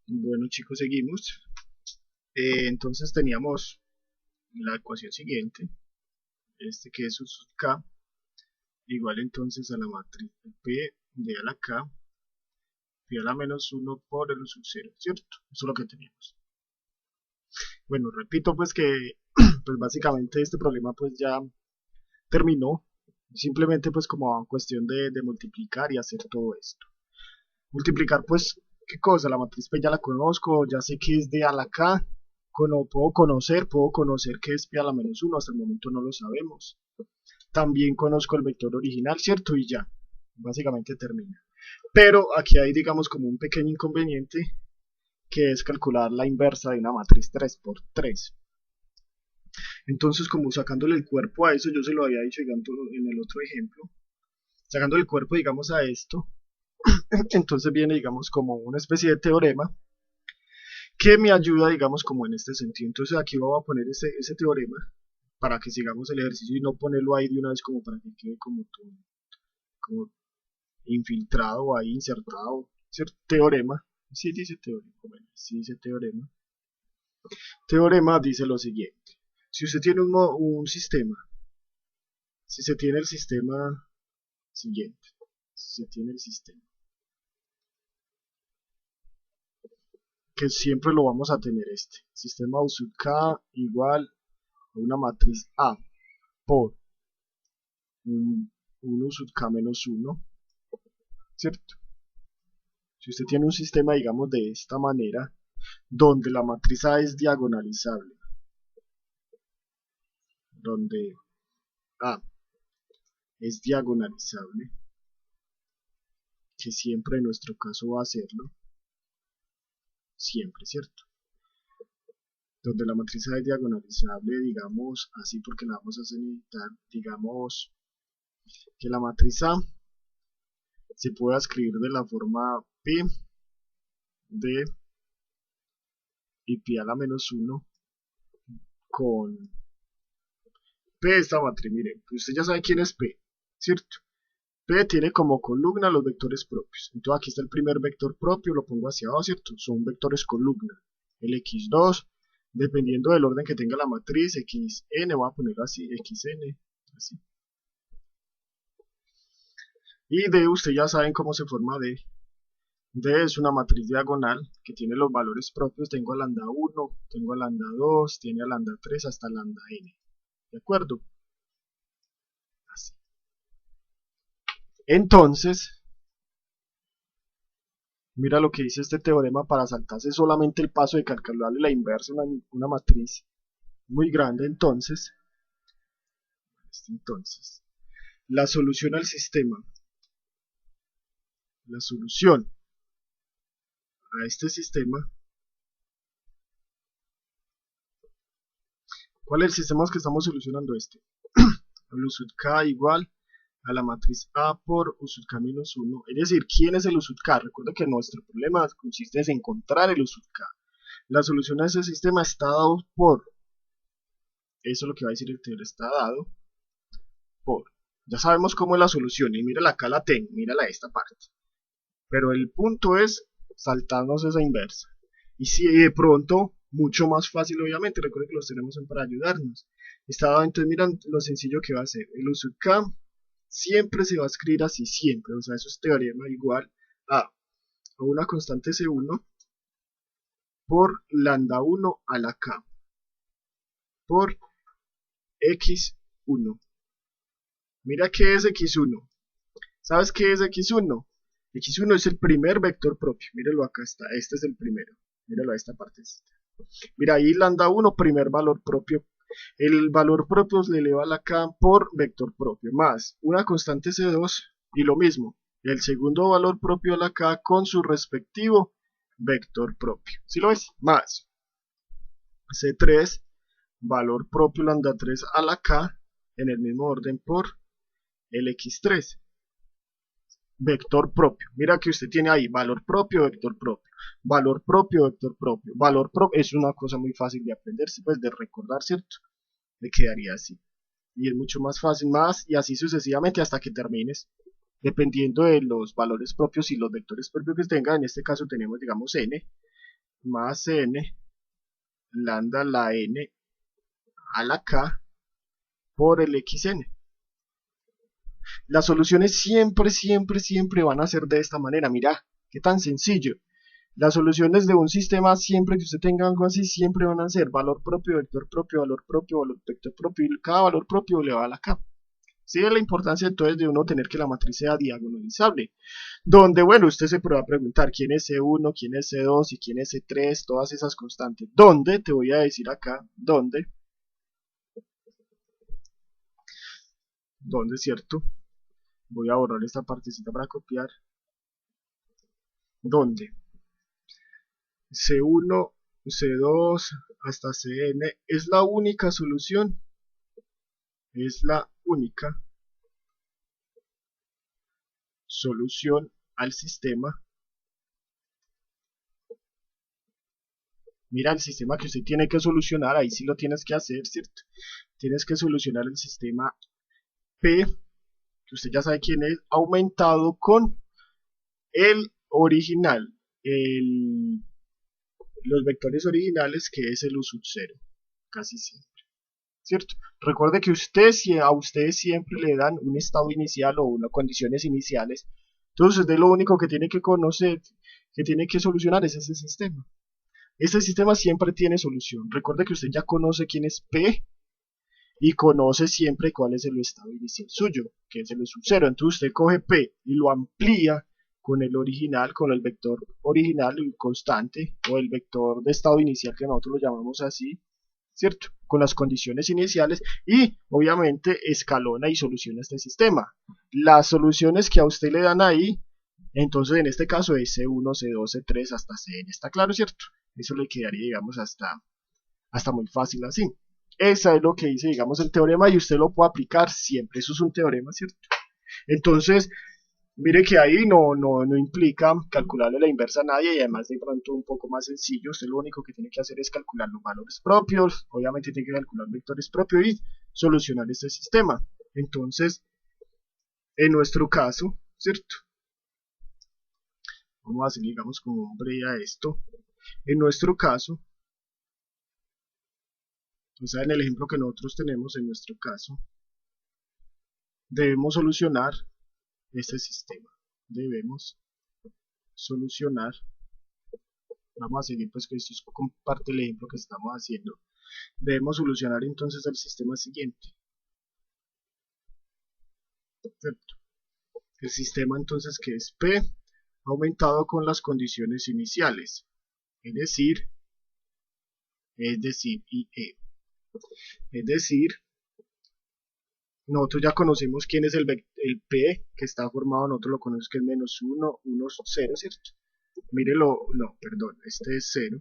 Bueno chicos, seguimos. Entonces teníamos la ecuación siguiente, que es U sub k, igual entonces a la matriz P de a la k, pi a la menos 1 por el U sub 0, ¿cierto? Eso es lo que teníamos. Bueno, repito pues que pues básicamente este problema pues ya terminó, simplemente pues como cuestión de multiplicar y hacer todo esto. Multiplicar pues, ¿qué cosa? La matriz P ya la conozco, ya sé que es de a la k, puedo conocer que es pi a la menos 1, hasta el momento no lo sabemos. También conozco el vector original, ¿cierto? Y ya, básicamente termina. Pero aquí hay, digamos, como un pequeño inconveniente, que es calcular la inversa de una matriz 3 por 3. Entonces, como sacándole el cuerpo a eso, yo se lo había dicho digamos, en el otro ejemplo, sacándole el cuerpo, digamos, a esto, entonces viene, digamos, como una especie de teorema que me ayuda, digamos, como en este sentido. Entonces aquí voy a poner ese teorema para que sigamos el ejercicio y no ponerlo ahí de una vez como para que quede como, todo, como infiltrado o ahí insertado, ¿cierto? Teorema, sí dice teorema, bueno, sí dice teorema. Teorema dice lo siguiente: si usted tiene un sistema, si se tiene el sistema siguiente, si se tiene el sistema, que siempre lo vamos a tener sistema U sub k igual a una matriz A por un 1 sub k menos 1, ¿cierto? Si usted tiene un sistema, digamos, de esta manera, donde la matriz A es diagonalizable, donde A es diagonalizable, que siempre en nuestro caso va a serlo, siempre, ¿cierto? Donde la matriz A es diagonalizable, digamos así, porque la vamos a necesitar, digamos que la matriz A se puede escribir de la forma P de y pi a la menos 1 con P de esta matriz. Mire, usted ya sabe quién es P, ¿cierto? P tiene como columna los vectores propios. Entonces aquí está el primer vector propio, lo pongo hacia abajo, ¿cierto? Son vectores columna. El x2, dependiendo del orden que tenga la matriz, xn, voy a ponerlo así, xn, así. Y D, usted ya saben cómo se forma D. D es una matriz diagonal que tiene los valores propios. Tengo a lambda 1, tengo a lambda 2, tiene a lambda 3 hasta lambda n. ¿De acuerdo? Así. Entonces, mira lo que dice este teorema para saltarse solamente el paso de calcularle la inversa a una matriz muy grande. Entonces, la solución al sistema, la solución a este sistema, ¿cuál es el sistema que estamos solucionando este? El U sub k igual a la matriz A por U sub k menos 1. Es decir, ¿quién es el U sub k? Recuerda que nuestro problema consiste en encontrar el U sub k. La solución a ese sistema está dado por, eso es lo que va a decir el teorema, está dado por, ya sabemos cómo es la solución, y mírala acá la tengo, mírala esta parte. Pero el punto es saltarnos esa inversa. Y si de pronto, mucho más fácil obviamente, recuerden que los tenemos para ayudarnos. Está dado, entonces miran lo sencillo que va a ser. El U sub k siempre se va a escribir así, siempre, o sea, eso es teorema igual a una constante C1 por lambda 1 a la k por x1. Mira qué es x1. ¿Sabes qué es x1? X1 es el primer vector propio. Míralo acá está. Este es el primero. Míralo a esta parte. Mira ahí lambda 1, primer valor propio. El valor propio se le eleva a la k por vector propio. Más una constante C2 y lo mismo. El segundo valor propio a la k con su respectivo vector propio. ¿Sí lo ves? Más C3, valor propio lambda 3 a la k en el mismo orden por el x3. Vector propio. Mira que usted tiene ahí valor propio, vector propio. Valor propio, vector propio. Valor propio es una cosa muy fácil de aprenderse, pues de recordar, ¿cierto? Le quedaría así. Y es mucho más fácil, más y así sucesivamente hasta que termines. dependiendo de los valores propios y los vectores propios que tenga. En este caso tenemos, digamos, n más n lambda la n a la k por el xn. Las soluciones siempre van a ser de esta manera. Mira, qué tan sencillo. Las soluciones de un sistema, siempre que usted tenga algo así, siempre van a ser valor propio, vector propio, valor propio, valor vector propio, y cada valor propio le va a la k. Sí, es la importancia entonces de uno tener que la matriz sea diagonalizable. Donde, bueno, usted se va a preguntar quién es C1, quién es C2 y quién es C3, todas esas constantes. ¿Dónde? Te voy a decir acá, ¿dónde? ¿Dónde, cierto? Voy a borrar esta partecita para copiar. ¿Dónde? C1, C2 hasta Cn es la única solución. Es la única solución al sistema. Mira, el sistema que usted tiene que solucionar, ahí sí lo tienes que hacer, ¿cierto? Tienes que solucionar el sistema P, que usted ya sabe quién es, aumentado con el original, los vectores originales, que es el U sub 0, casi siempre, ¿cierto? Recuerde que a ustedes siempre le dan un estado inicial o unas condiciones iniciales, entonces de lo único que tiene que conocer, que tiene que solucionar es ese sistema. Este sistema siempre tiene solución. Recuerde que usted ya conoce quién es P y conoce siempre cuál es el estado inicial suyo, que es el sub 0. Entonces usted coge P y lo amplía con el original, con el vector original y constante, o el vector de estado inicial, que nosotros lo llamamos así, ¿cierto? Con las condiciones iniciales, y obviamente escalona y soluciona este sistema. Las soluciones que a usted le dan ahí, entonces en este caso es C1, C2, C3 hasta Cn. ¿Está claro, cierto? Eso le quedaría, digamos, hasta muy fácil así. Esa es lo que dice, digamos, el teorema, y usted lo puede aplicar siempre. Eso es un teorema, ¿cierto? Entonces, mire que ahí no implica calcularle la inversa a nadie, y además de pronto un poco más sencillo. Usted lo único que tiene que hacer es calcular los valores propios, obviamente tiene que calcular vectores propios y solucionar este sistema. Entonces, en nuestro caso, ¿cierto? Vamos a hacer, digamos, como un breve a esto. En nuestro caso, o sea, en el ejemplo que nosotros tenemos, en nuestro caso, debemos solucionar este sistema. Debemos solucionar. Vamos a seguir, pues, que esto es parte del ejemplo que estamos haciendo. Debemos solucionar entonces el sistema siguiente. Perfecto. El sistema entonces, que es P aumentado con las condiciones iniciales, es decir, IE. Es decir, nosotros ya conocemos quién es el P que está formado, nosotros lo conocemos que es menos 1, 1, 0, ¿cierto? Mírelo, no, perdón, este es 0,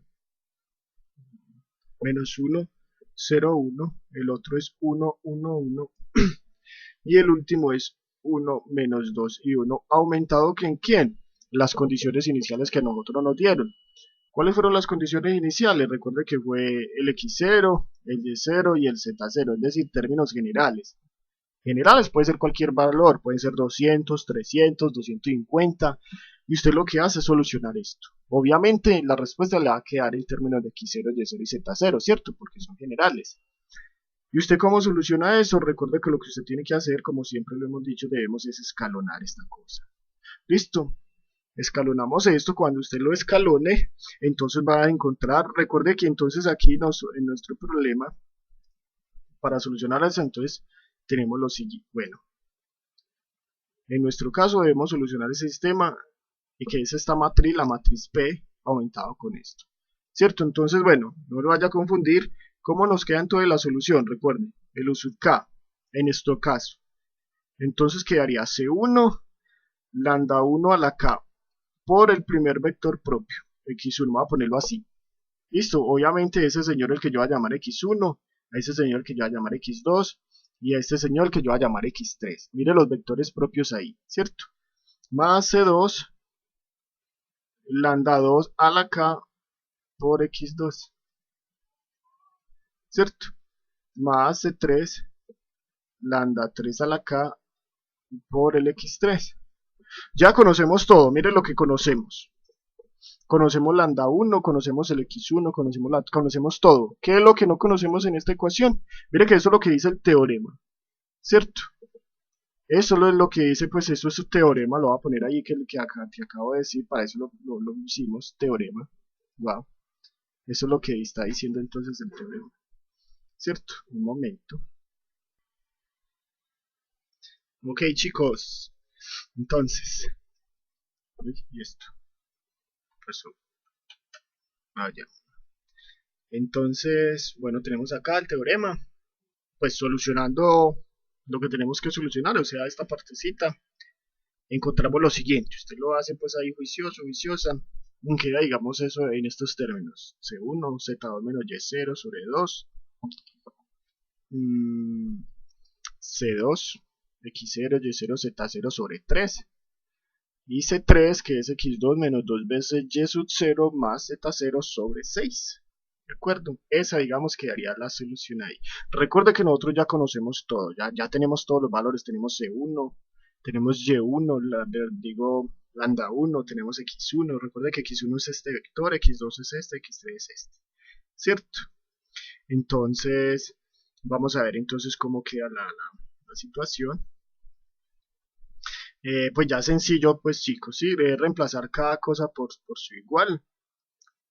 menos 1, 0, 1, el otro es 1, 1, 1, y el último es 1, menos 2 y 1, aumentado que en quién, las condiciones iniciales que a nosotros nos dieron. ¿Cuáles fueron las condiciones iniciales? Recuerde que fue el x0, el y0 y el z0, es decir, términos generales. Generales puede ser cualquier valor, pueden ser 200, 300, 250, y usted lo que hace es solucionar esto. Obviamente la respuesta le va a quedar en términos de x0, y0 y z0, ¿cierto? Porque son generales. ¿Y usted cómo soluciona eso? Recuerde que lo que usted tiene que hacer, como siempre lo hemos dicho, debemos es escalonar esta cosa. ¿Listo? Escalonamos esto. Cuando usted lo escalone, entonces va a encontrar, recuerde que entonces aquí en nuestro problema, para solucionar eso, entonces tenemos lo siguiente. Bueno, en nuestro caso debemos solucionar ese sistema, y que es esta matriz, la matriz P aumentado con esto, ¿cierto? Entonces, bueno, no lo vaya a confundir. ¿Cómo nos queda entonces la solución? Recuerden, el U sub K, en nuestro caso. Entonces quedaría C1, lambda 1 a la K, por el primer vector propio, x1, voy a ponerlo así. Listo, obviamente ese señor el que yo voy a llamar x1, a ese señor el que yo voy a llamar x2, y a este señor el que yo voy a llamar x3. Mire los vectores propios ahí, ¿cierto? Más C2, lambda 2 a la K por x2, ¿cierto? Más C3, lambda 3 a la K por el x3. Ya conocemos todo, mire lo que conocemos. Conocemos lambda 1, conocemos el x1, conocemos todo. ¿Qué es lo que no conocemos en esta ecuación? Mire que eso es lo que dice el teorema, ¿cierto? Eso es lo que dice, pues eso es su teorema, lo voy a poner ahí que acabo de decir, para eso lo hicimos, teorema. Wow, eso es lo que está diciendo entonces el teorema, ¿cierto? Un momento. Ok, chicos, entonces, y esto, pues, ya. Entonces, bueno, tenemos acá el teorema, pues solucionando lo que tenemos que solucionar, o sea, esta partecita, encontramos lo siguiente, usted lo hace pues ahí juiciosa, queda digamos eso en estos términos, C1, Z2 menos Y0 sobre 2, C2, X0, Y0, Z0 sobre 3, y C3 que es X2 menos 2 veces Y sub 0 más Z0 sobre 6. ¿De acuerdo? Esa digamos quedaría la solución ahí. Recuerde que nosotros ya conocemos todo, ya tenemos todos los valores, tenemos C1, tenemos Y1, digo lambda 1, tenemos X1, recuerde que X1 es este vector, X2 es este, X3 es este, ¿cierto? Entonces, vamos a ver entonces cómo queda la situación. Pues ya sencillo, pues chicos, sí, reemplazar cada cosa por su igual,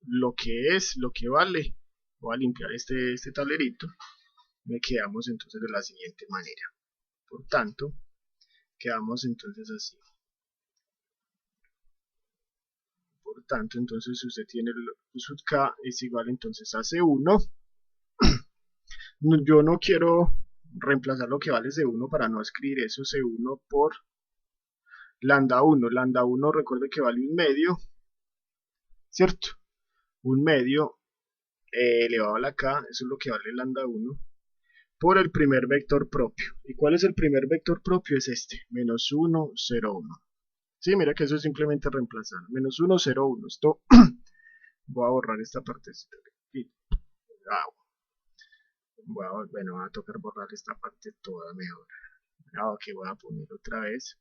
lo que es, lo que vale. Voy a limpiar este tablerito. Me quedamos entonces de la siguiente manera. Por tanto, quedamos entonces así. Por tanto, entonces usted tiene el U sub K es igual entonces a C1. Yo no quiero reemplazar lo que vale C1 para no escribir eso C1 por lambda 1. Lambda 1 recuerde que vale un medio, ¿cierto? Un medio elevado a la K, eso es lo que vale lambda 1, por el primer vector propio. ¿Y cuál es el primer vector propio? Es este, menos 1, 0, 1. Sí, mira que eso es simplemente reemplazar. Menos 1, 0, 1. Esto, voy a borrar esta partecita. Bueno, va a tocar borrar esta parte toda mejor. Ok, voy a poner otra vez.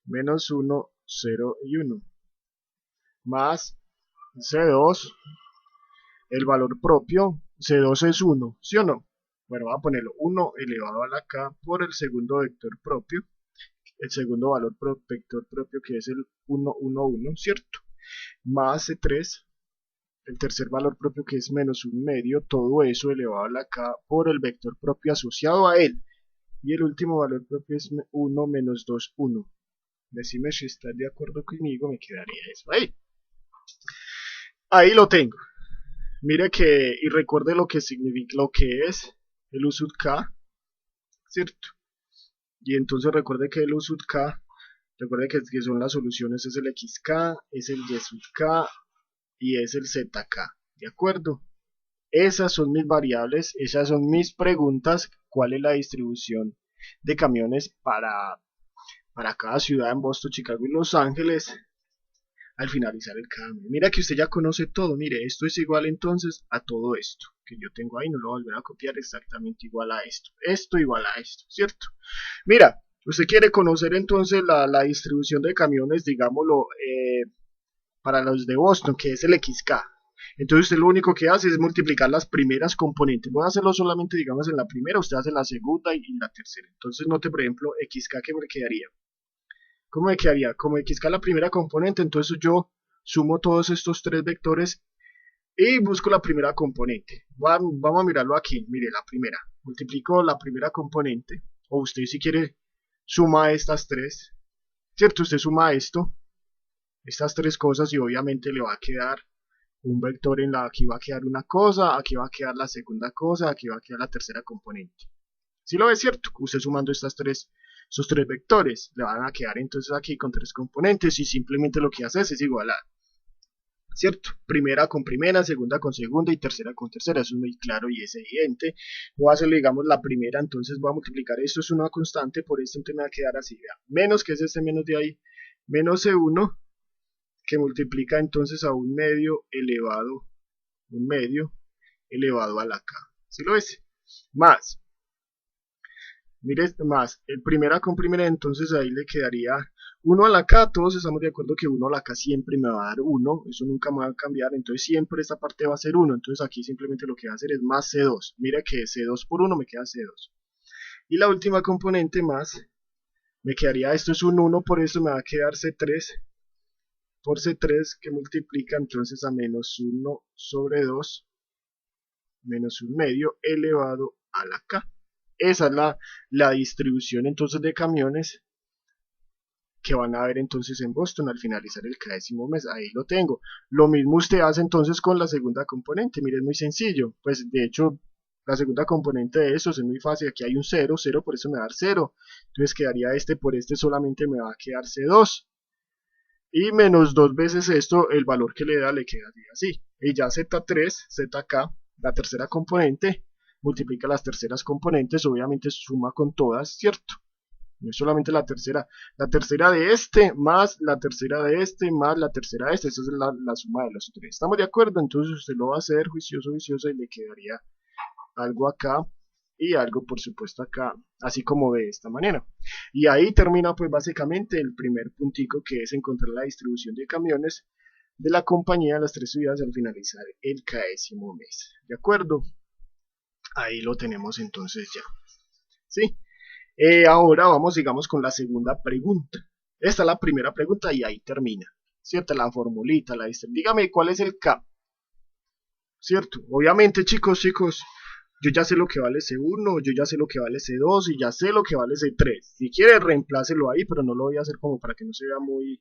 Menos 1, 0 y 1. Más C2, el valor propio, C2 es 1, ¿sí o no? Bueno, voy a ponerlo 1 elevado a la K por el segundo vector propio, el segundo valor vector propio que es el 1, 1, 1, ¿cierto? Más C3, el tercer valor propio que es menos un medio, todo eso elevado a la K por el vector propio asociado a él. Y el último valor propio es 1 menos 2, 1. Decime si estás de acuerdo conmigo, me quedaría eso ahí. Ahí lo tengo. Mire que, y recuerde lo que significa, lo que es el U sub K, ¿cierto? Y entonces recuerde que el U sub K, recuerde que son las soluciones, es el XK, es el Y sub K y es el ZK, ¿de acuerdo? Esas son mis variables, esas son mis preguntas, ¿cuál es la distribución de camiones para cada ciudad en Boston, Chicago y Los Ángeles al finalizar el cambio? Mira que usted ya conoce todo, mire, esto es igual entonces a todo esto que yo tengo ahí, no lo voy a volver a copiar, exactamente igual a esto igual a esto, ¿cierto? Mira, usted quiere conocer entonces la distribución de camiones, digámoslo, para los de Boston, que es el XK. Entonces usted lo único que hace es multiplicar las primeras componentes. Voy a hacerlo solamente, digamos, en la primera, usted hace la segunda y la tercera. Entonces note, por ejemplo, XK, ¿qué me quedaría? ¿Cómo me quedaría? Como XK la primera componente, entonces yo sumo todos estos tres vectores y busco la primera componente. Vamos a mirarlo aquí, mire, la primera. Multiplico la primera componente, o usted si quiere suma estas tres, ¿cierto? Usted suma estas tres cosas y obviamente le va a quedar un vector aquí va a quedar una cosa, aquí va a quedar la segunda cosa, aquí va a quedar la tercera componente. Si lo ve, cierto, usted sumando esos tres vectores, le van a quedar entonces aquí con tres componentes y simplemente lo que hace es igualar, ¿cierto? Primera con primera, segunda con segunda y tercera con tercera, eso es muy claro y es evidente. Voy a hacerle, digamos, la primera, entonces voy a multiplicar esto, es una constante, por esto entonces me va a quedar así, vea, menos que es este menos de ahí, menos C1, que multiplica entonces a un medio elevado a la K, ¿sí lo ves? Más, mire, más, el primera con primera, entonces ahí le quedaría 1 a la K, todos estamos de acuerdo que 1 a la K siempre me va a dar 1, eso nunca me va a cambiar, entonces siempre esta parte va a ser 1, entonces aquí simplemente lo que va a hacer es más C2, mira que C2 por 1 me queda C2. Y la última componente más, me quedaría, esto es un 1, por eso me va a quedar C3 por C3 que multiplica entonces a menos 1 sobre 2 menos 1 medio elevado a la K. Esa es la distribución entonces de camiones que van a ver entonces en Boston al finalizar el décimo mes. Ahí lo tengo. Lo mismo usted hace entonces con la segunda componente. Mire, es muy sencillo. Pues de hecho, la segunda componente de eso es muy fácil. Aquí hay un 0, 0 por eso me va a dar 0. Entonces quedaría este por este solamente me va a quedar C2. Y menos 2 veces esto, el valor que le da le quedaría así. Y ya Z3, ZK, la tercera componente, multiplica las terceras componentes, obviamente suma con todas, ¿cierto? No es solamente la tercera de este, más la tercera de este, más la tercera de este, esa es la suma de los tres. ¿Estamos de acuerdo? Entonces usted lo va a hacer juicioso, juicioso y le quedaría algo acá y algo por supuesto acá, así como de esta manera. Y ahí termina pues básicamente el primer puntico, que es encontrar la distribución de camiones de la compañía de las tres ciudades al finalizar el décimo mes. ¿De acuerdo? Ahí lo tenemos entonces ya. ¿Sí? Ahora vamos, digamos, con la segunda pregunta. Esta es la primera pregunta y ahí termina, ¿cierto? La formulita, la distribución. Dígame cuál es el K, ¿cierto? Obviamente, chicos, yo ya sé lo que vale C1, yo ya sé lo que vale C2 y ya sé lo que vale C3. Si quiere, reemplácelo ahí, pero no lo voy a hacer como para que no se vea muy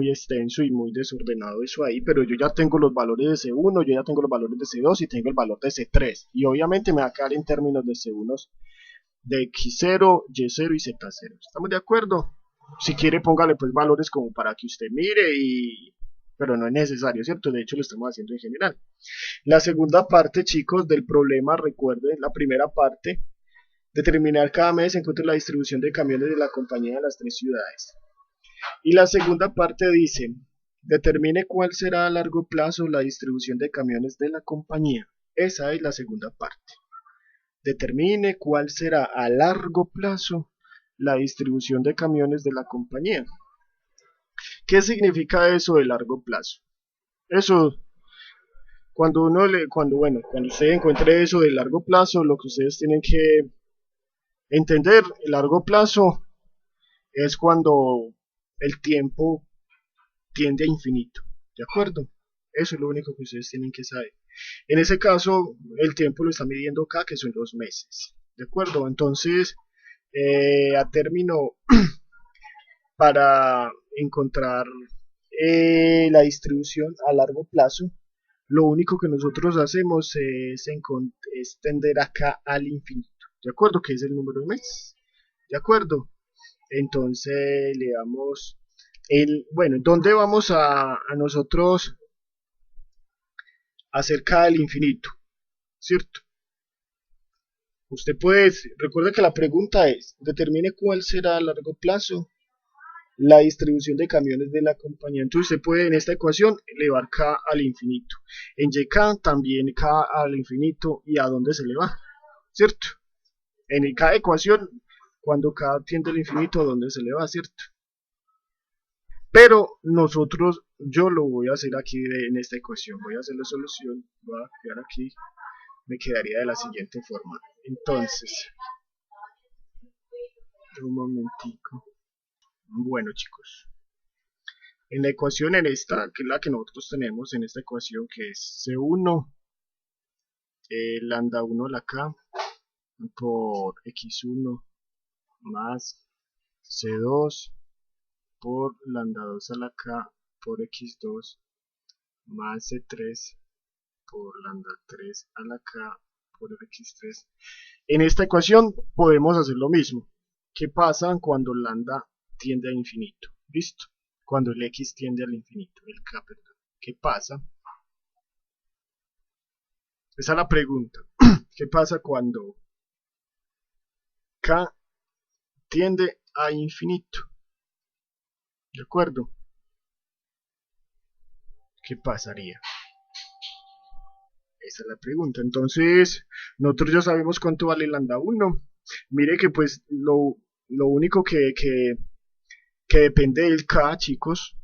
extenso y muy desordenado eso ahí, pero yo ya tengo los valores de C1, yo ya tengo los valores de C2 y tengo el valor de C3. Y obviamente me va a quedar en términos de C1 de X0, Y0 y Z0. ¿Estamos de acuerdo? Si quiere póngale pues valores como para que usted mire pero no es necesario, ¿cierto? De hecho lo estamos haciendo en general. La segunda parte, chicos, del problema, recuerden, la primera parte, determinar cada mes encuentre la distribución de camiones de la compañía de las tres ciudades. Y la segunda parte dice, determine cuál será a largo plazo la distribución de camiones de la compañía. Esa es la segunda parte. Determine cuál será a largo plazo la distribución de camiones de la compañía. ¿Qué significa eso de largo plazo? Eso, cuando usted encuentre eso de largo plazo, lo que ustedes tienen que entender, el largo plazo es cuando el tiempo tiende a infinito, ¿de acuerdo? Eso es lo único que ustedes tienen que saber. En ese caso, el tiempo lo está midiendo acá, que son 2 meses, ¿de acuerdo? Entonces, a término para encontrar la distribución a largo plazo, lo único que nosotros hacemos es tender acá al infinito, ¿de acuerdo? Que es el número de meses, ¿de acuerdo? Entonces le damos bueno, ¿dónde vamos a nosotros acerca del infinito? ¿Cierto? Usted puede, recuerde que la pregunta es, determine cuál será a largo plazo la distribución de camiones de la compañía. Entonces usted puede en esta ecuación elevar K al infinito. En YK también K al infinito. ¿Y a dónde se le va? ¿Cierto? En cada ecuación, cuando K tiende al infinito, ¿a dónde se le va? ¿Cierto? Pero nosotros, yo lo voy a hacer aquí en esta ecuación. Voy a hacer la solución. Voy a quedar aquí. Me quedaría de la siguiente forma. Entonces, un momentico. Bueno, chicos. En la ecuación en esta, que es la que nosotros tenemos en esta ecuación, que es C1, lambda 1 a la K por X1 más C2 por lambda 2 a la K por X2 más C3 por lambda 3 a la K por X3. En esta ecuación podemos hacer lo mismo. ¿Qué pasa cuando lambda tiende a infinito? ¿Listo? Cuando el X tiende al infinito, el K, perdón. ¿Qué pasa? Esa es la pregunta. ¿Qué pasa cuando K tiende a infinito? ¿De acuerdo? ¿Qué pasaría? Esa es la pregunta. Entonces, nosotros ya sabemos cuánto vale lambda 1. Mire que pues lo único que que depende del K, chicos.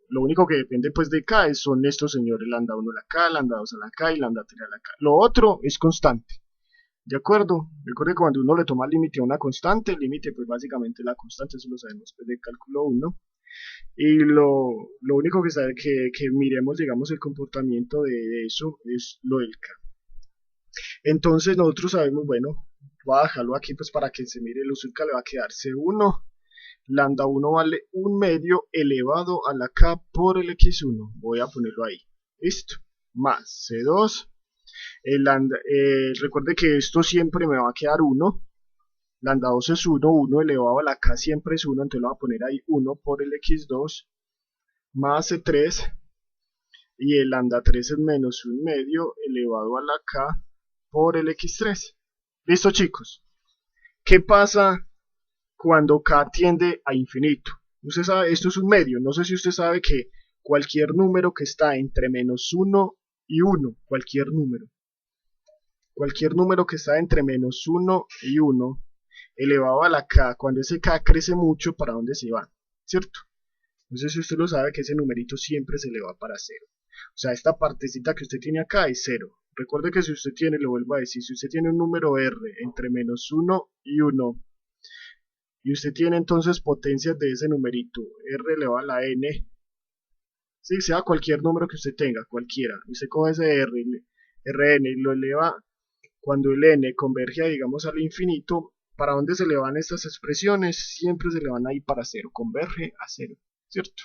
Lo único que depende pues de K son estos señores, lambda 1 a la K, lambda 2 a la K y lambda 3 a la K. Lo otro es constante. ¿De acuerdo? Recuerde que cuando uno le toma límite a una constante, el límite pues básicamente la constante, eso lo sabemos pues de cálculo 1. Y lo único que miremos, digamos, el comportamiento de eso es lo del K. Entonces nosotros sabemos, bueno, voy a dejarlo aquí pues para que se mire, el uso del K le va a quedar C1, lambda 1 vale 1 medio elevado a la K por el X1, voy a ponerlo ahí, listo, más C2, recuerde que esto siempre me va a quedar 1, lambda 2 es 1, 1 elevado a la K siempre es 1, entonces lo voy a poner ahí 1 por el X2, más C3, y el lambda 3 es menos 1 medio elevado a la K por el X3. ¿Listo, chicos? ¿Qué pasa cuando K tiende a infinito? Usted sabe, esto es un medio, no sé si usted sabe que cualquier número que está entre menos 1 y 1, cualquier número que está entre menos 1 y 1, elevado a la K, cuando ese K crece mucho, ¿para dónde se va? ¿Cierto? No sé si usted lo sabe, que ese numerito siempre se le va para 0. O sea, esta partecita que usted tiene acá es 0. Recuerde que si usted tiene, le vuelvo a decir, si usted tiene un número R entre menos 1 y 1, y usted tiene entonces potencias de ese numerito, R elevado a la N, sí, sea cualquier número que usted tenga, cualquiera, usted coge ese Rn y lo eleva, cuando el N converge, digamos, al infinito, ¿para dónde se le van estas expresiones? Siempre se le van a ir para 0, converge a 0, ¿cierto?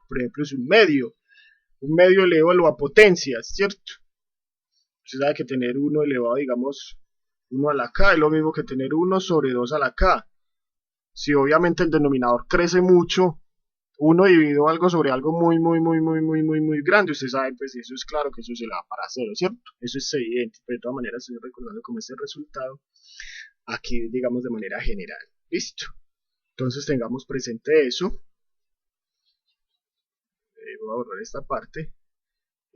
Por ejemplo, es un medio elevado a potencias, ¿cierto? Usted sabe que tener 1 elevado, digamos, 1 a la K es lo mismo que tener 1 sobre 2 a la K. Si obviamente el denominador crece mucho, 1 dividido algo sobre algo muy grande, usted sabe, pues eso es claro que eso se le va para 0, ¿cierto? Eso es evidente, pero de todas maneras estoy recordando como este resultado aquí, digamos, de manera general. Listo. Entonces tengamos presente eso. Voy a borrar esta parte.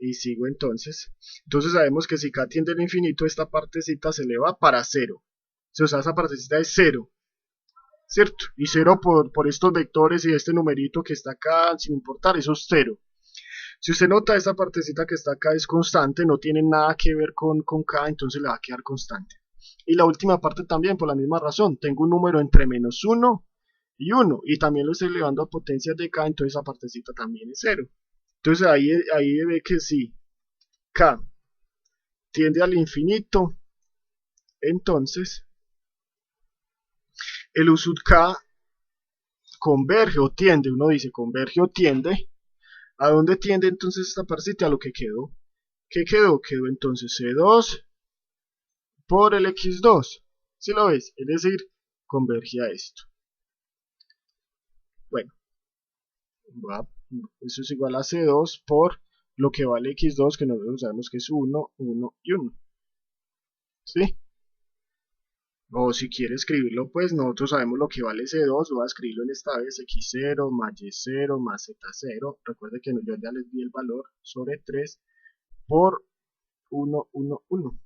Y sigo entonces. Entonces sabemos que si K tiende al infinito, esta partecita se le va para 0. O sea, esa partecita es 0. ¿Cierto? Y 0 por estos vectores y este numerito que está acá, sin importar, eso es 0. Si usted nota, esta partecita que está acá es constante, no tiene nada que ver con K, entonces le va a quedar constante. Y la última parte también, por la misma razón, tengo un número entre menos 1 y 1, y también lo estoy elevando a potencias de K, entonces esa partecita también es 0. Entonces ahí ve que si K tiende al infinito, entonces el U sub K converge o tiende, uno dice converge o tiende. ¿A dónde tiende entonces esta partecita? A lo que quedó. ¿Qué quedó? Quedó entonces C2 por el X2. ¿Sí lo ves? Es decir, converge a esto. Bueno, eso es igual a C2 por lo que vale X2, que nosotros sabemos que es 1, 1 y 1. ¿Sí? O si quiere escribirlo, pues nosotros sabemos lo que vale C2, voy a escribirlo en esta vez, X0 más Y0 más Z0, recuerde que yo ya les di el valor sobre 3 por 1, 1, 1.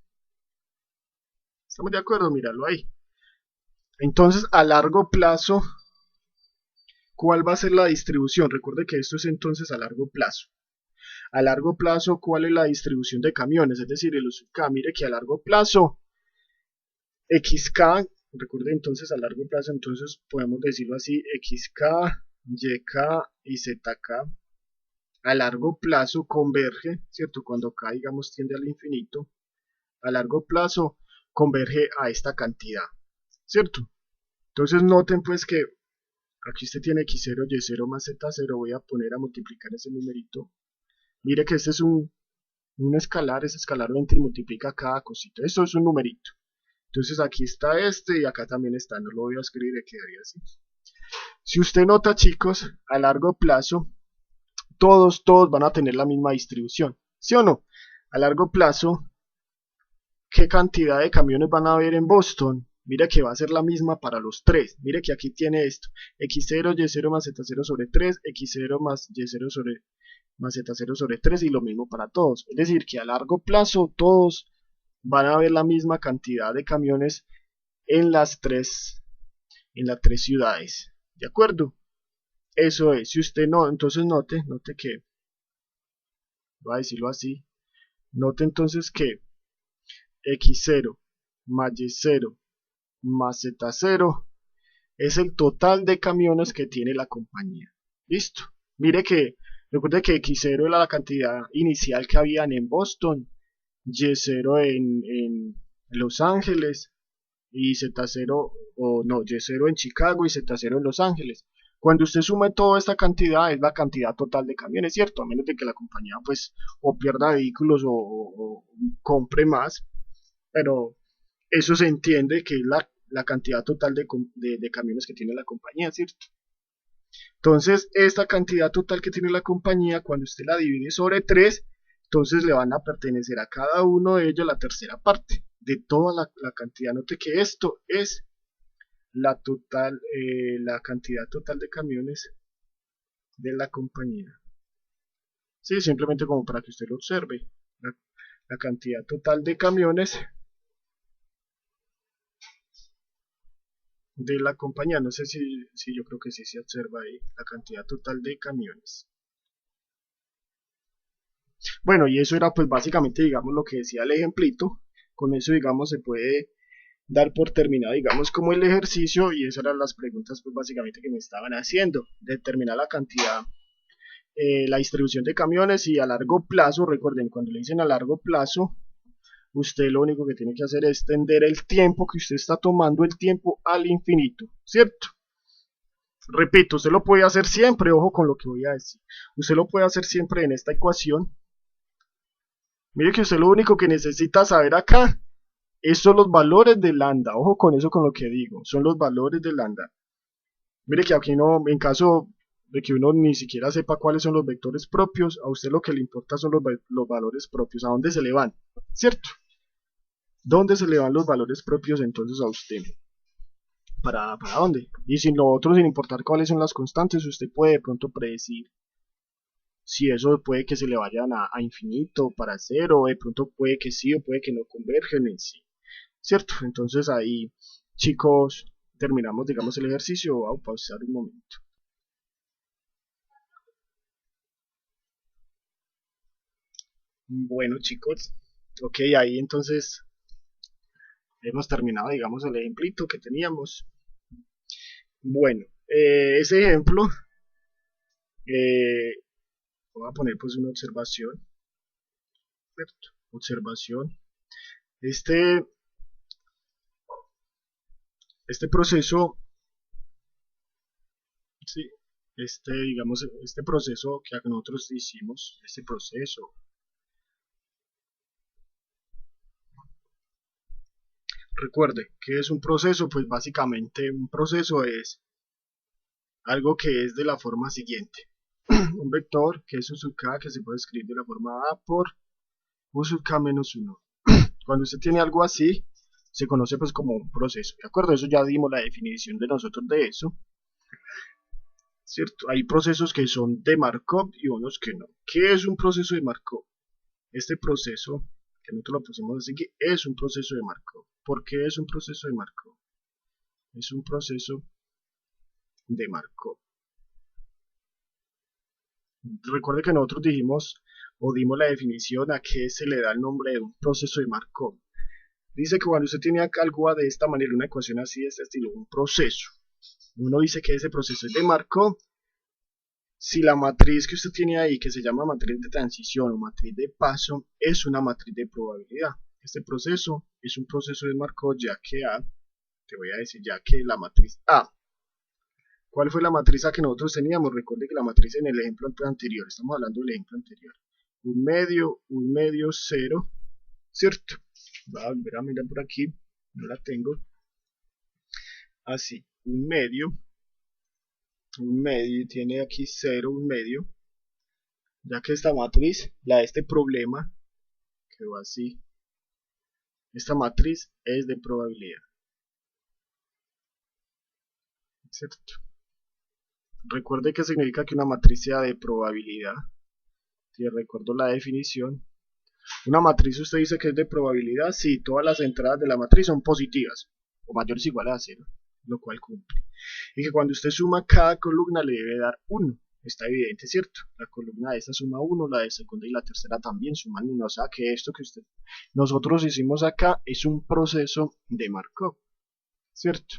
¿Estamos de acuerdo? Míralo ahí. Entonces, a largo plazo, ¿cuál va a ser la distribución? Recuerde que esto es entonces a largo plazo. A largo plazo, ¿cuál es la distribución de camiones? Es decir, el uso K, mire que a largo plazo XK, recuerde entonces a largo plazo, entonces podemos decirlo así, XK, YK y ZK a largo plazo converge, ¿cierto? Cuando K, digamos, tiende al infinito, a largo plazo converge a esta cantidad, ¿cierto? Entonces noten pues que aquí usted tiene X0, Y0 más Z0, voy a poner a multiplicar ese numerito. Mire que este es un escalar, ese escalar entra y multiplica cada cosita, esto es un numerito. Entonces aquí está este y acá también está, no lo voy a escribir, quedaría así. Si usted nota, chicos, a largo plazo, todos van a tener la misma distribución, ¿sí o no? A largo plazo, ¿qué cantidad de camiones van a haber en Boston? Mira que va a ser la misma para los tres. Mire que aquí tiene esto, X0, Y0 más Z0 sobre 3, X0 más Y0 sobre más Z0 sobre 3 y lo mismo para todos. Es decir, que a largo plazo todos van a haber la misma cantidad de camiones en las tres ciudades. ¿De acuerdo? Eso es. Si usted no, entonces note que, voy a decirlo así, note entonces que x0 más y0 más z0 es el total de camiones que tiene la compañía. Listo. Mire que, recuerde que x0 era la cantidad inicial que habían en Boston, y0 en Los Ángeles, y z0, o no, y0 en Chicago y z0 en Los Ángeles. Cuando usted sume toda esta cantidad, es la cantidad total de camiones, ¿cierto? A menos de que la compañía, pues, o pierda vehículos o compre más, pero eso se entiende que es la cantidad total de camiones que tiene la compañía, ¿cierto? Entonces, esta cantidad total que tiene la compañía, cuando usted la divide sobre 3, entonces le van a pertenecer a cada uno de ellos la tercera parte de toda la cantidad. Note que esto es la cantidad total de camiones de la compañía. Sí, simplemente como para que usted lo observe. La cantidad total de camiones de la compañía. No sé si yo creo que sí se observa ahí la cantidad total de camiones. Bueno, y eso era pues básicamente, digamos, lo que decía el ejemplito. Con eso, digamos, se puede dar por terminado, digamos, como el ejercicio, y esas eran las preguntas pues básicamente que me estaban haciendo. Determinar la cantidad, la distribución de camiones y a largo plazo. Recuerden, cuando le dicen a largo plazo, usted lo único que tiene que hacer es extender el tiempo que usted está tomando, el tiempo al infinito, ¿cierto? Repito, usted lo puede hacer siempre, ojo con lo que voy a decir. Usted lo puede hacer siempre en esta ecuación. Mire que usted lo único que necesita saber acá son los valores de lambda. Ojo con eso, con lo que digo. Son los valores de lambda. Mire que aquí no, en caso de que uno ni siquiera sepa cuáles son los vectores propios, a usted lo que le importa son los valores propios. ¿A dónde se le van? ¿Cierto? ¿Dónde se le van los valores propios entonces a usted? ¿Para dónde? Y sin lo otro, sin importar cuáles son las constantes, usted puede de pronto predecir si eso puede que se le vayan a infinito, para cero, de pronto puede que sí o puede que no convergen en sí, ¿cierto? Entonces ahí, chicos, terminamos, digamos, el ejercicio. Voy a pausar un momento. Bueno, chicos, ok, ahí entonces hemos terminado, digamos, el ejemplito que teníamos. Bueno, ese ejemplo, eh, voy a poner pues una observación, ¿cierto? Observación. Este, este proceso, sí, digamos, este proceso que nosotros hicimos, este proceso, recuerde que es un proceso, pues básicamente un proceso es algo que es de la forma siguiente. Un vector que es u sub k, que se puede escribir de la forma a por u sub k menos 1. Cuando usted tiene algo así, se conoce pues como un proceso, ¿de acuerdo? Eso ya dimos la definición de nosotros de eso, ¿cierto? Hay procesos que son de Markov y unos que no. ¿Qué es un proceso de Markov? Este proceso, que nosotros lo pusimos así, que es un proceso de Markov. ¿Por qué es un proceso de Markov? Es un proceso de Markov. Recuerde que nosotros dijimos o dimos la definición a qué se le da el nombre de un proceso de Markov. Dice que cuando usted tiene algo de esta manera, una ecuación así de este estilo, un proceso, uno dice que ese proceso es de Markov si la matriz que usted tiene ahí, que se llama matriz de transición o matriz de paso, es una matriz de probabilidad. Este proceso es un proceso de Markov ya que A, te voy a decir ya que la matriz A, ¿cuál fue la matriz A que nosotros teníamos? Recuerde que la matriz en el ejemplo anterior, estamos hablando del ejemplo anterior, un medio, 0, ¿cierto? Voy a volver a mirar por aquí, no la tengo, así, un medio, tiene aquí 0, un medio, ya que esta matriz, la de este problema, quedó así, esta matriz es de probabilidad, ¿cierto? Recuerde que significa que una matriz sea de probabilidad, si recuerdo la definición. Una matriz usted dice que es de probabilidad si todas las entradas de la matriz son positivas o mayores o iguales a 0. lo cual cumple. Y que cuando usted suma cada columna le debe dar 1. Está evidente, ¿cierto? La columna de esta suma 1, la de segunda y la tercera también suman 1. O sea que esto que nosotros hicimos acá es un proceso de Markov, ¿cierto?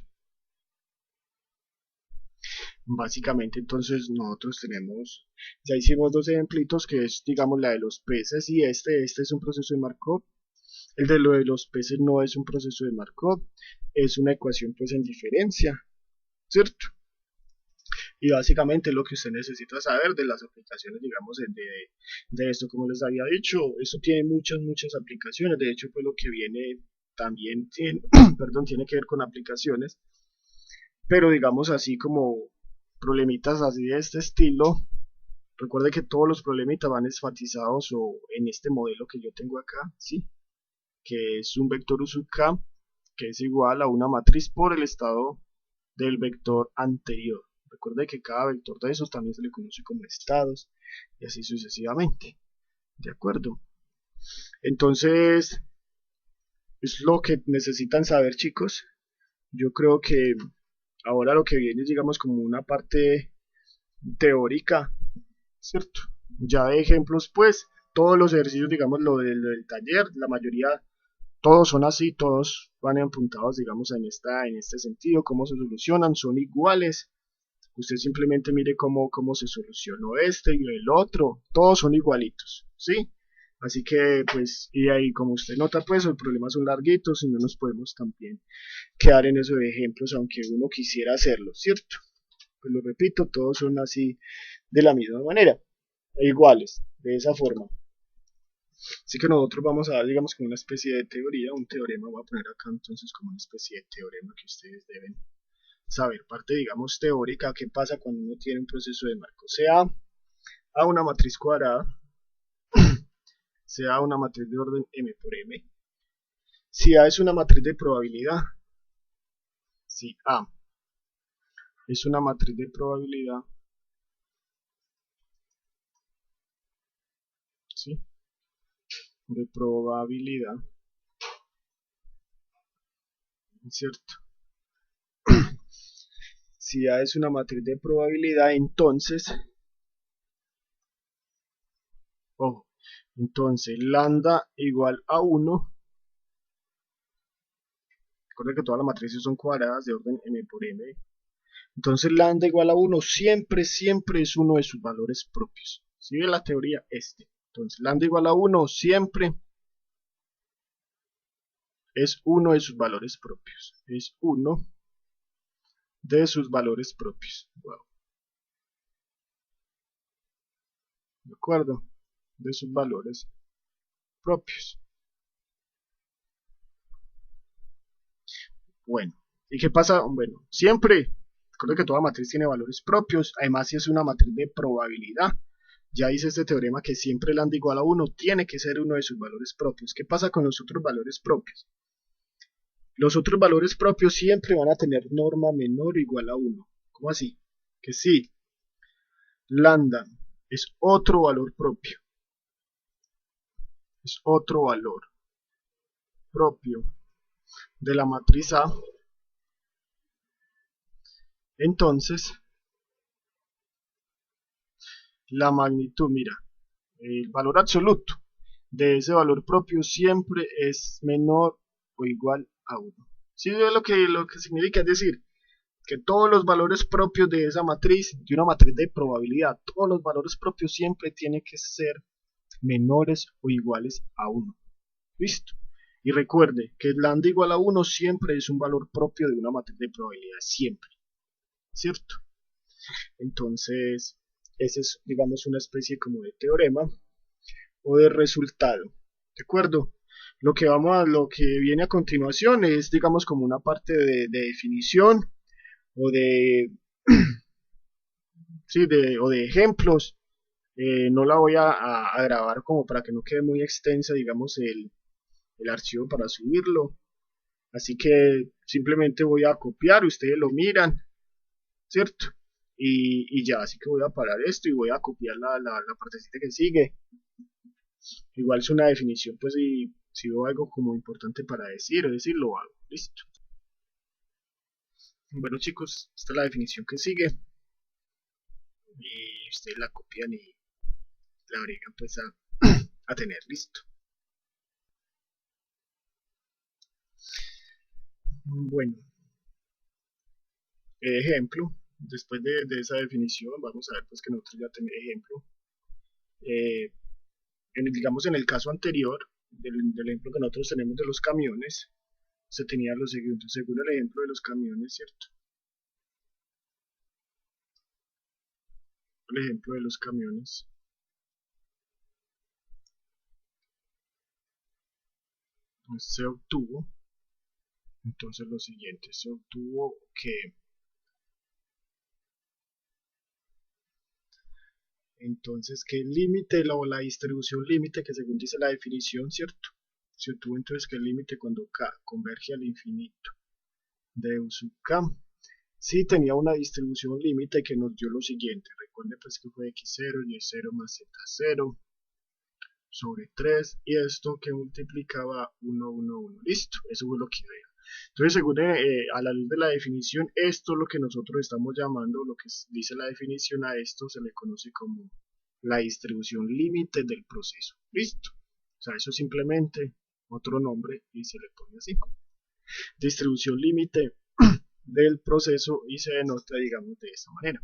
Básicamente entonces nosotros tenemos, ya hicimos dos ejemplitos que es digamos la de los peces y este es un proceso de Markov. El de lo de los peces no es un proceso de Markov, es una ecuación pues en diferencia, ¿cierto? Y básicamente lo que usted necesita saber de las aplicaciones, digamos, de esto, como les había dicho, esto tiene muchas aplicaciones, de hecho pues lo que viene también tiene, perdón, tiene que ver con aplicaciones, pero digamos así como problemitas así de este estilo. Recuerde que todos los problemitas van enfatizados o en este modelo que yo tengo acá, ¿sí? Que es un vector U sub k, que es igual a una matriz por el estado del vector anterior. Recuerde que cada vector de esos también se le conoce como estados, y así sucesivamente. ¿De acuerdo? Entonces, es lo que necesitan saber, chicos. Yo creo que ahora lo que viene es, digamos, como una parte teórica, ¿cierto? Ya de ejemplos, pues, todos los ejercicios, digamos, lo del taller, la mayoría, todos son así, todos van apuntados, digamos, en este sentido, cómo se solucionan, son iguales. Usted simplemente mire cómo se solucionó este y el otro, todos son igualitos, ¿sí? Así que, pues, y ahí, como usted nota, pues, los problemas son larguitos y no nos podemos también quedar en esos ejemplos, aunque uno quisiera hacerlo, ¿cierto? Pues lo repito, todos son así de la misma manera, e iguales, de esa forma. Así que nosotros vamos a dar, digamos, como una especie de teoría, un teorema, voy a poner acá entonces como una especie de teorema que ustedes deben saber, parte, digamos, teórica, qué pasa cuando uno tiene un proceso de marco, sea a una matriz cuadrada, sea una matriz de orden m por m, si A es una matriz de probabilidad, si A es una matriz de probabilidad, ¿sí? De probabilidad, ¿cierto? Si A es una matriz de probabilidad, entonces, ojo, entonces lambda igual a 1. Recuerden que todas las matrices son cuadradas de orden m por m. Entonces lambda igual a 1 siempre es uno de sus valores propios. ¿Sigue la teoría? Entonces lambda igual a 1 siempre es uno de sus valores propios. Es uno de sus valores propios. Wow. ¿De acuerdo? De sus valores propios. Bueno, ¿y qué pasa? Bueno, siempre, recuerda que toda matriz tiene valores propios, además si es una matriz de probabilidad, ya dice este teorema que siempre lambda igual a 1 tiene que ser uno de sus valores propios. ¿Qué pasa con los otros valores propios? Los otros valores propios siempre van a tener norma menor o igual a 1. ¿Cómo así? Que sí, lambda es otro valor propio, es otro valor propio de la matriz A. Entonces, la magnitud, mira, el valor absoluto de ese valor propio siempre es menor o igual a 1. ¿Sí ve lo que significa? Es decir, que todos los valores propios de esa matriz, de una matriz de probabilidad, todos los valores propios siempre tienen que ser menores o iguales a 1. ¿Listo? Y recuerde que lambda igual a 1 siempre es un valor propio de una matriz de probabilidad, siempre. ¿Cierto? Entonces, ese es, digamos, una especie como de teorema o de resultado. ¿De acuerdo? Lo que viene a continuación es, digamos, como una parte de definición o de, sí, o de ejemplos. No la voy a grabar como para que no quede muy extensa, digamos, el archivo para subirlo. Así que simplemente voy a copiar, ustedes lo miran, ¿cierto? Y ya, así que voy a parar esto y voy a copiar la partecita que sigue. Igual es una definición, pues si veo algo como importante para decir, es decir, lo hago, listo. Bueno chicos, esta es la definición que sigue y ustedes la copian y la agregan pues a tener listo. Bueno, ejemplo, después de esa definición vamos a ver pues que nosotros ya tenemos ejemplo. Digamos en el caso anterior del ejemplo que nosotros tenemos de los camiones, se tenía lo siguiente, según el ejemplo de los camiones, ¿cierto? El ejemplo de los camiones. Se obtuvo, entonces lo siguiente, se obtuvo que entonces que el límite o la distribución límite que según dice la definición, ¿cierto? Se obtuvo entonces que el límite cuando k converge al infinito de u sub k sí tenía una distribución límite que nos dio lo siguiente. Recuerden pues que fue x0 y0 más z0 sobre 3 y esto que multiplicaba 1, 1, 1. Listo, eso fue lo que era. Entonces, según a la luz de la definición, esto es lo que nosotros estamos llamando, lo que dice la definición a esto se le conoce como la distribución límite del proceso. Listo. O sea, eso es simplemente otro nombre y se le pone así. Distribución límite del proceso y se denota, digamos, de esta manera.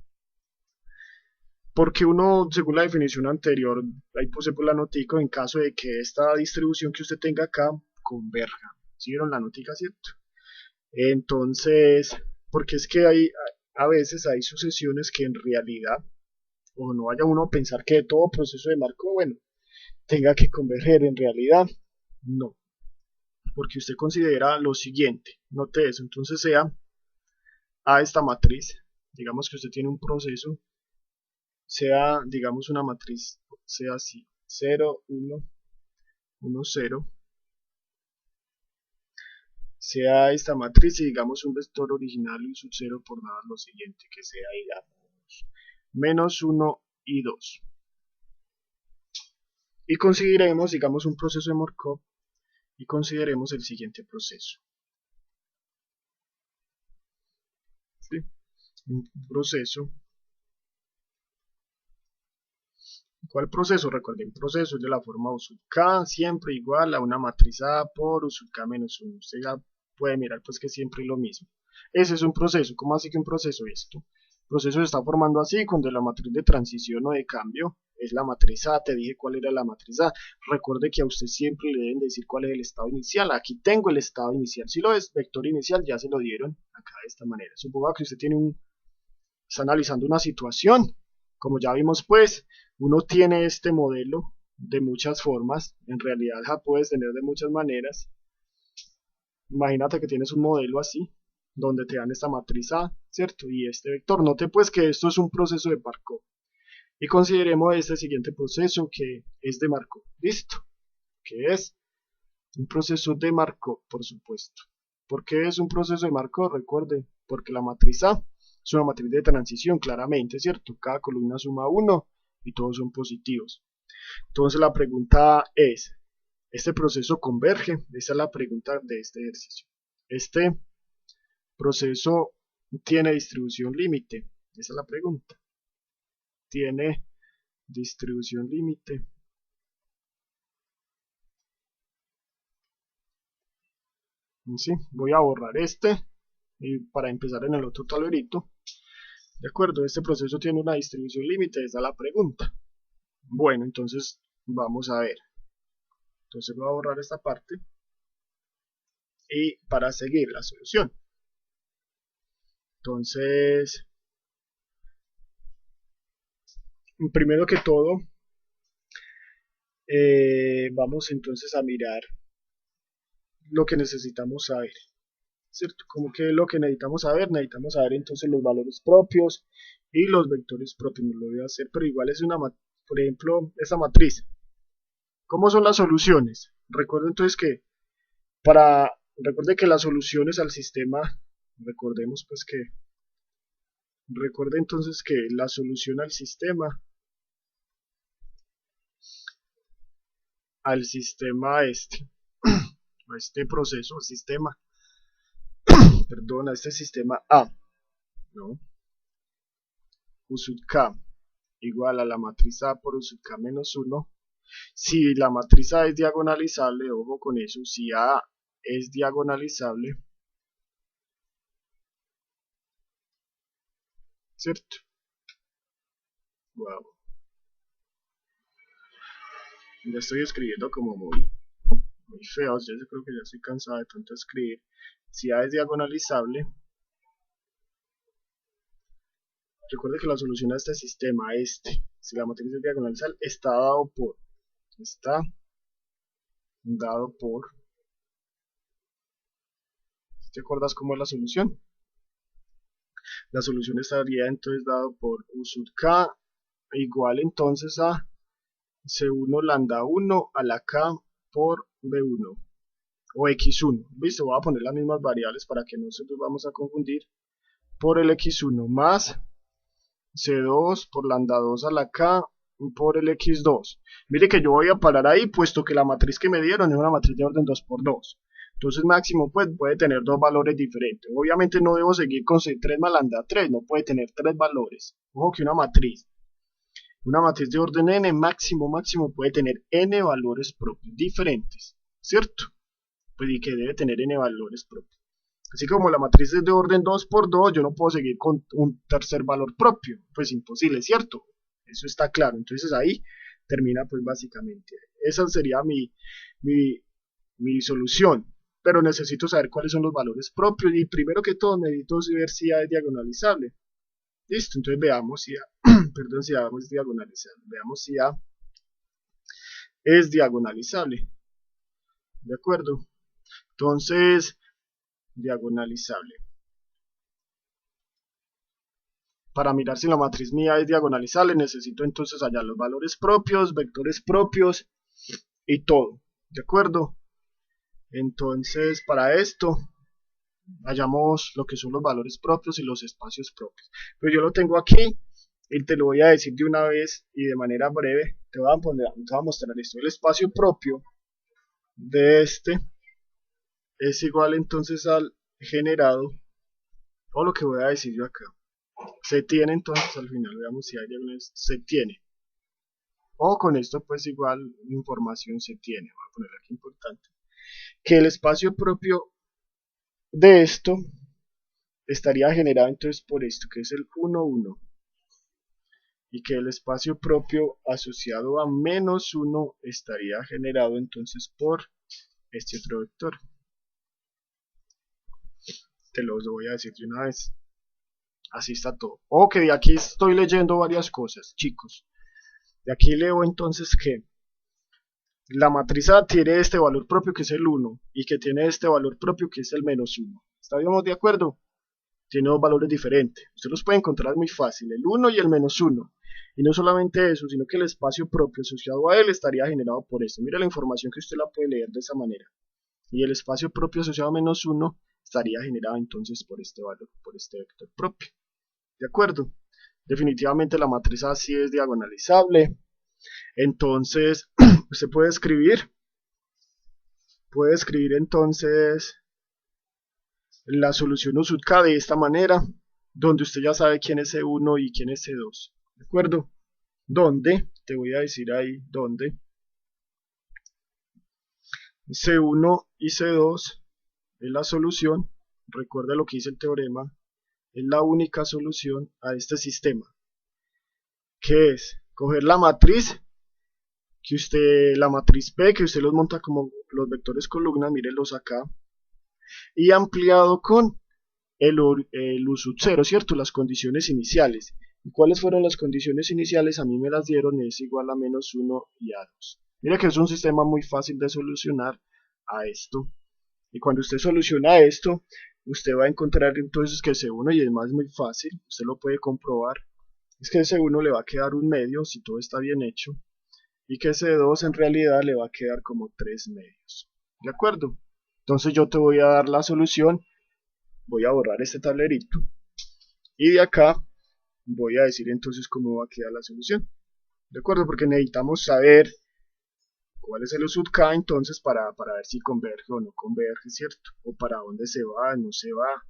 Porque uno, según la definición anterior, ahí puse por la notica, en caso de que esta distribución que usted tenga acá converja. ¿Sí vieron la notica, cierto? Entonces, porque es que a veces hay sucesiones que en realidad, o no vaya uno a pensar que todo proceso de Markov, bueno, tenga que converger en realidad, no. Porque usted considera lo siguiente, note eso, entonces sea a esta matriz, digamos que usted tiene un proceso, sea, digamos, una matriz, sea así, 0, 1, 1, 0, sea esta matriz y digamos un vector original y sub 0 por nada lo siguiente, que sea, digamos, menos 1 y 2. Y consideremos, digamos, un proceso de Markov y consideremos el siguiente proceso. ¿Sí? Un proceso. ¿Cuál proceso? Recuerden, proceso es de la forma U sub k, siempre igual a una matriz A por U sub k menos 1. Usted ya puede mirar pues que siempre es lo mismo. Ese es un proceso. ¿Cómo así que un proceso es esto? El proceso se está formando así cuando la matriz de transición o de cambio es la matriz A. Te dije cuál era la matriz A. Recuerde que a usted siempre le deben decir cuál es el estado inicial. Aquí tengo el estado inicial. Si lo es vector inicial, ya se lo dieron acá de esta manera. Suponga que usted está analizando una situación. Como ya vimos pues, uno tiene este modelo de muchas formas. En realidad la puedes tener de muchas maneras. Imagínate que tienes un modelo así, donde te dan esta matriz A, ¿cierto? Y este vector. Note pues que esto es un proceso de Markov. Y consideremos este siguiente proceso que es de Markov. ¿Listo? Que es un proceso de Markov, por supuesto. ¿Por qué es un proceso de Markov? Recuerde, porque la matriz A es una matriz de transición, claramente, ¿cierto? Cada columna suma 1 y todos son positivos. Entonces la pregunta es, ¿este proceso converge? Esa es la pregunta de este ejercicio. ¿Este proceso tiene distribución límite? Esa es la pregunta. ¿Tiene distribución límite? ¿Sí? Voy a borrar este y para empezar en el otro tablerito. De acuerdo, este proceso tiene una distribución límite, esa es la pregunta. Bueno, entonces vamos a ver. Entonces voy a borrar esta parte y para seguir la solución. Entonces, primero que todo, vamos entonces a mirar lo que necesitamos saber, ¿cierto? Como que lo que necesitamos saber entonces los valores propios y los vectores propios. No lo voy a hacer, pero igual es por ejemplo, esta matriz. ¿Cómo son las soluciones? Recuerden entonces que recuerde que las soluciones al sistema, recordemos pues que, recuerde entonces que la solución al sistema a este proceso, al sistema, perdón, a este sistema A, ¿no? U sub K igual a la matriz A por U sub K menos 1. Si la matriz A es diagonalizable, ojo con eso, si A es diagonalizable, ¿cierto? Wow. Ya estoy escribiendo como muy feo, yo creo que ya estoy cansado de tanto escribir. Si A es diagonalizable, recuerde que la solución a este sistema, si la matriz es diagonalizable, está dado por, ¿te acuerdas cómo es la solución? La solución estaría entonces dado por U sub K igual entonces a C1 lambda 1 a la K por B1 o X1, ¿viste? Voy a poner las mismas variables para que no se nos vamos a confundir, por el X1 más C2 por lambda 2 a la K por el X2. Mire que yo voy a parar ahí puesto que la matriz que me dieron es una matriz de orden 2×2. Entonces máximo pues puede tener dos valores diferentes. Obviamente no debo seguir con C3 más lambda 3, no puede tener tres valores. Ojo que una matriz de orden n máximo puede tener n valores propios diferentes, ¿cierto? Pues y que debe tener n valores propios. Así como la matriz es de orden 2×2, yo no puedo seguir con un tercer valor propio, pues imposible, ¿cierto? Eso está claro. Entonces ahí termina pues básicamente. Esa sería mi solución. Pero necesito saber cuáles son los valores propios y primero que todo necesito ver si A es diagonalizable. Listo, entonces veamos si A, perdón, si A es diagonalizable. Veamos si A es diagonalizable. ¿De acuerdo? Entonces, diagonalizable. Para mirar si la matriz mía es diagonalizable, necesito entonces hallar los valores propios, vectores propios y todo. ¿De acuerdo? Entonces, para esto, hallamos lo que son los valores propios y los espacios propios. Pero yo lo tengo aquí y te lo voy a decir de una vez y de manera breve. Te voy a mostrar esto. El espacio propio de este es igual entonces al generado, o lo que voy a decir yo acá. Se tiene entonces al final, veamos si hay diagonales, se tiene. O con esto pues igual información se tiene. Voy a poner aquí importante. Que el espacio propio de esto estaría generado entonces por esto, que es el 1, 1. Y que el espacio propio asociado a menos 1 estaría generado entonces por este otro vector. Te los voy a decir de una vez. Así está todo. Ok, de aquí estoy leyendo varias cosas, chicos. De aquí leo entonces que la matriz A tiene este valor propio que es el 1 y que tiene este valor propio que es el menos 1. ¿Estamos de acuerdo? Tiene dos valores diferentes. Usted los puede encontrar muy fácil, el 1 y el menos 1. Y no solamente eso, sino que el espacio propio asociado a él estaría generado por esto. Mira la información que usted la puede leer de esa manera. Y el espacio propio asociado a menos 1 estaría generado entonces por este valor, por este vector propio. ¿De acuerdo? Definitivamente la matriz A sí es diagonalizable. Entonces, usted puede escribir entonces la solución U sub K de esta manera, donde usted ya sabe quién es C1 y quién es C2. ¿De acuerdo? Donde, te voy a decir ahí, donde C1 y C2 es la solución. Recuerda lo que dice el teorema. Es la única solución a este sistema. Que es coger la matriz la matriz P, que usted los monta como los vectores columna, mírenlos acá, y ampliado con el U sub 0, ¿cierto? Las condiciones iniciales. ¿Y cuáles fueron las condiciones iniciales? A mí me las dieron, es igual a menos 1 y a 2. Mira que es un sistema muy fácil de solucionar a esto. Y cuando usted soluciona esto, usted va a encontrar entonces que C1, y además es muy fácil, usted lo puede comprobar, es que C1 le va a quedar un medio si todo está bien hecho, y que C2 en realidad le va a quedar como 3 medios. ¿De acuerdo? Entonces yo te voy a dar la solución, voy a borrar este tablerito, y de acá voy a decir entonces cómo va a quedar la solución. ¿De acuerdo? Porque necesitamos saber cuál es el U sub K entonces para ver si converge o no converge, ¿cierto? O para dónde se va, no se va.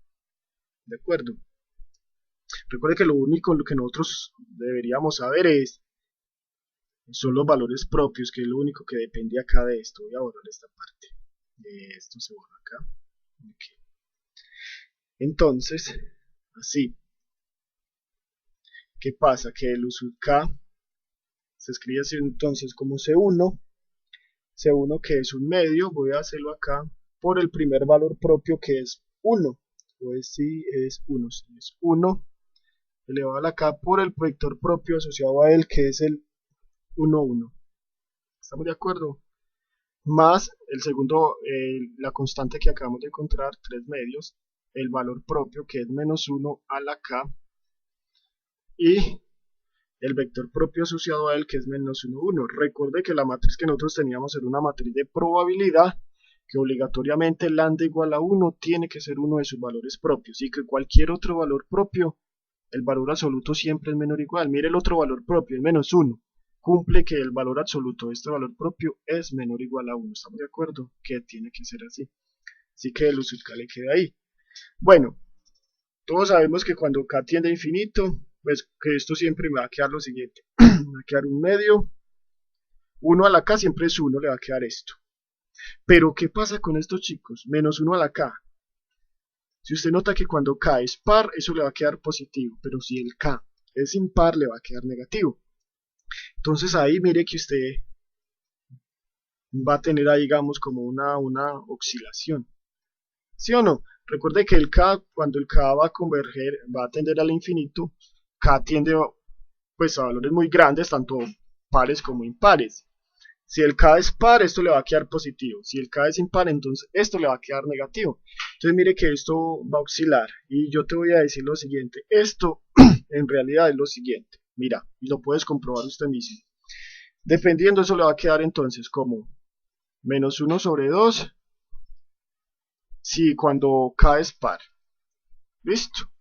¿de acuerdo? Recuerde que lo único que nosotros deberíamos saber son los valores propios, que es lo único que depende acá de esto. Voy a borrar esta parte. Esto se borra acá. Okay. Entonces, así. ¿Qué pasa? Que el uso K se escribe así entonces como C1. C1 que es un medio, voy a hacerlo acá por el primer valor propio que es 1. Pues sí es 1, sí es 1 elevado a la K por el vector propio asociado a él que es el 1, 1. ¿Estamos de acuerdo? Más el segundo, la constante que acabamos de encontrar, 3 medios, el valor propio que es menos 1 a la K y el vector propio asociado a él que es menos 1, 1. Recuerde que la matriz que nosotros teníamos era una matriz de probabilidad que obligatoriamente lambda igual a 1 tiene que ser uno de sus valores propios y que cualquier otro valor propio, el valor absoluto siempre es menor o igual. Mire el otro valor propio, es menos 1. Cumple que el valor absoluto de este valor propio es menor o igual a 1. ¿Estamos de acuerdo? Que tiene que ser así. Así que el uso K le queda ahí. Bueno, todos sabemos que cuando K tiende a infinito, pues que esto siempre me va a quedar lo siguiente. Me va a quedar un medio. 1 a la K siempre es 1, le va a quedar esto. Pero ¿qué pasa con estos chicos? Menos 1 a la K. Si usted nota que cuando K es par, eso le va a quedar positivo. Pero si el K es impar, le va a quedar negativo. Entonces ahí mire que usted va a tener ahí, digamos, como una oscilación. ¿Sí o no? Recuerde que el K, cuando el K va a converger, va a tender al infinito, K tiende pues a valores muy grandes, tanto pares como impares. Si el K es par, esto le va a quedar positivo. Si el K es impar, entonces esto le va a quedar negativo. Entonces mire que esto va a oscilar. Y yo te voy a decir lo siguiente. Esto en realidad es lo siguiente. Mira, y lo puedes comprobar usted mismo. Dependiendo, eso le va a quedar entonces como menos 1 sobre 2. Si cuando K es par. ¿Listo?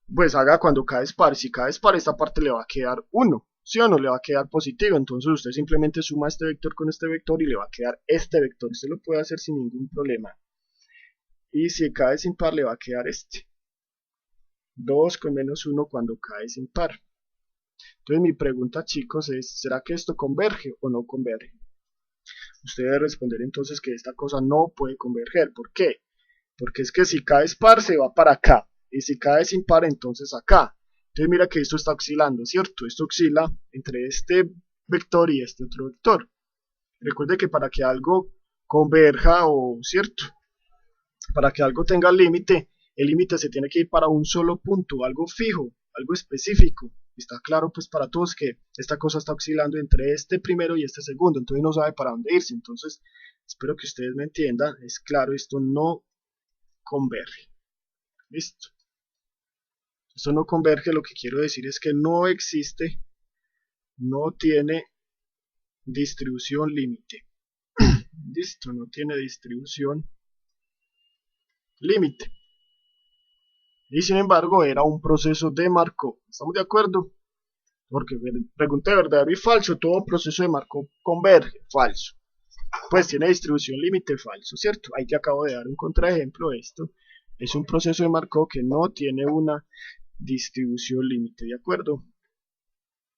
Pues haga cuando K es par. Si K es par, esta parte le va a quedar 1. ¿Sí o no? Le va a quedar positivo. Entonces usted simplemente suma este vector con este vector y le va a quedar este vector. Usted lo puede hacer sin ningún problema. Y si K es impar, le va a quedar este. 2 con menos 1 cuando K es impar. Entonces mi pregunta, chicos, es, ¿será que esto converge o no converge? Usted debe responder entonces que esta cosa no puede converger. ¿Por qué? Porque es que si K es par, se va para acá. Y si K es impar, entonces acá. Entonces mira que esto está oscilando, ¿cierto? Esto oscila entre este vector y este otro vector. Recuerde que para que algo converja, o cierto, para que algo tenga límite, el límite se tiene que ir para un solo punto, algo fijo, algo específico. Está claro pues para todos que esta cosa está oscilando entre este primero y este segundo, entonces no sabe para dónde irse. Entonces espero que ustedes me entiendan, es claro, esto no converge. Listo. Esto no converge, lo que quiero decir es que no existe, no tiene distribución límite. Listo, no tiene distribución límite. Y sin embargo era un proceso de Markov. ¿Estamos de acuerdo? Porque pregunté verdadero y falso, todo proceso de Markov converge, falso. Pues tiene distribución límite, falso, ¿cierto? Ahí te acabo de dar un contraejemplo. Esto es un proceso de Markov que no tiene una distribución límite, ¿de acuerdo?